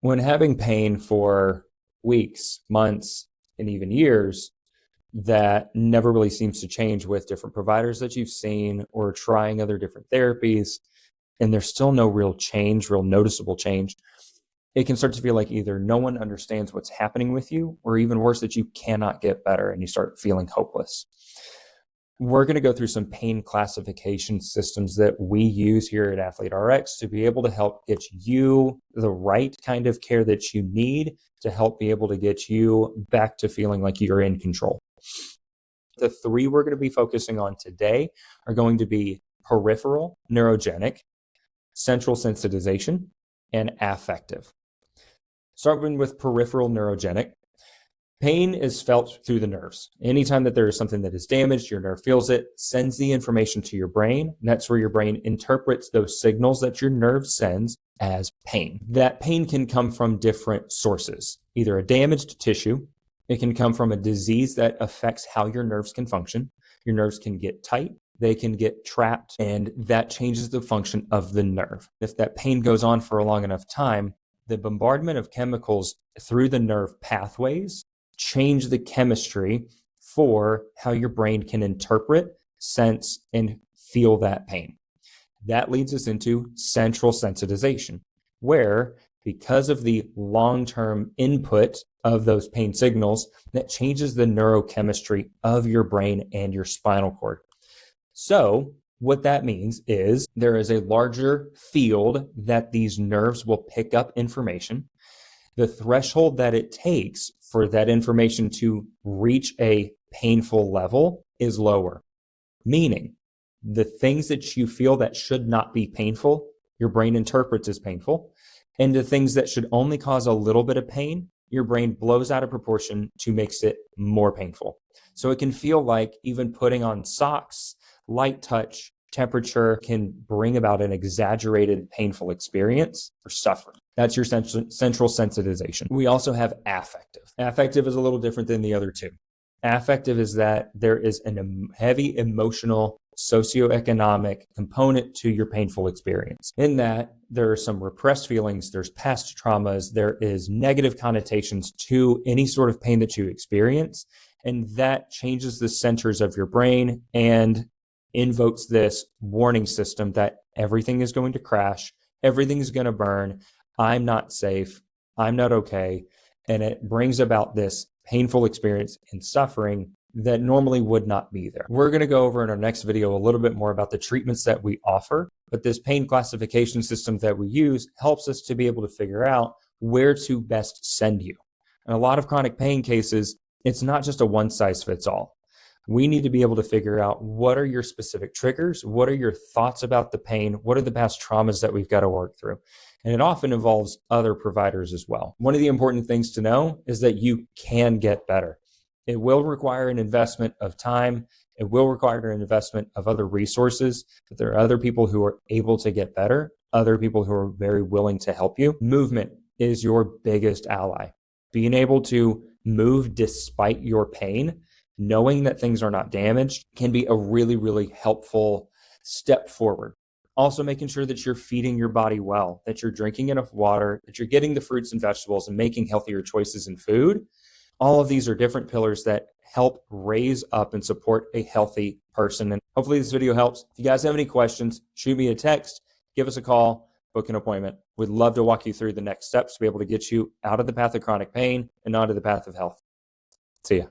When having pain for weeks, months, and even years, that never really seems to change with different providers that you've seen or trying other different therapies, and there's still no real change, real noticeable change, it can start to feel like either no one understands what's happening with you, or even worse, that you cannot get better and you start feeling hopeless. We're going to go through some pain classification systems that we use here at Athlete RX to be able to help get you the right kind of care that you need to help be able to get you back to feeling like you're in control. The three we're going to be focusing on today are going to be peripheral neurogenic, central sensitization, and affective. Starting with peripheral neurogenic. Pain is felt through the nerves. Anytime that there is something that is damaged, your nerve feels it, sends the information to your brain, and that's where your brain interprets those signals that your nerve sends as pain. That pain can come from different sources, either a damaged tissue, it can come from a disease that affects how your nerves can function. Your nerves can get tight, they can get trapped, and that changes the function of the nerve. If that pain goes on for a long enough time, the bombardment of chemicals through the nerve pathways change the chemistry for how your brain can interpret, sense, and feel that pain. That leads us into central sensitization, where because of the long-term input of those pain signals, that changes the neurochemistry of your brain and your spinal cord. So what that means is there is a larger field that these nerves will pick up information. The threshold that it takes for that information to reach a painful level is lower. Meaning, the things that you feel that should not be painful, your brain interprets as painful. And the things that should only cause a little bit of pain, your brain blows out of proportion to make it more painful. So it can feel like even putting on socks, light touch, temperature can bring about an exaggerated painful experience or suffering. That's your central sensitization. We also have affective. Affective is a little different than the other two. Affective is that there is a heavy emotional, socioeconomic component to your painful experience. In that, there are some repressed feelings, there's past traumas, there is negative connotations to any sort of pain that you experience, and that changes the centers of your brain and invokes this warning system that everything is going to crash, everything's going to burn, I'm not safe, I'm not okay, and it brings about this painful experience and suffering that normally would not be there. We're going to go over in our next video a little bit more about the treatments that we offer, but this pain classification system that we use helps us to be able to figure out where to best send you. In a lot of chronic pain cases, it's not just a one size fits all. We need to be able to figure out what are your specific triggers, what are your thoughts about the pain, what are the past traumas that we've got to work through. And it often involves other providers as well. One of the important things to know is that you can get better. It will require an investment of time. It will require an investment of other resources, but there are other people who are able to get better, other people who are very willing to help you. Movement is your biggest ally. Being able to move despite your pain, knowing that things are not damaged, can be a really, really helpful step forward. Also making sure that you're feeding your body well, that you're drinking enough water, that you're getting the fruits and vegetables and making healthier choices in food. All of these are different pillars that help raise up and support a healthy person. And hopefully this video helps. If you guys have any questions, shoot me a text, give us a call, book an appointment. We'd love to walk you through the next steps to be able to get you out of the path of chronic pain and onto the path of health. See ya.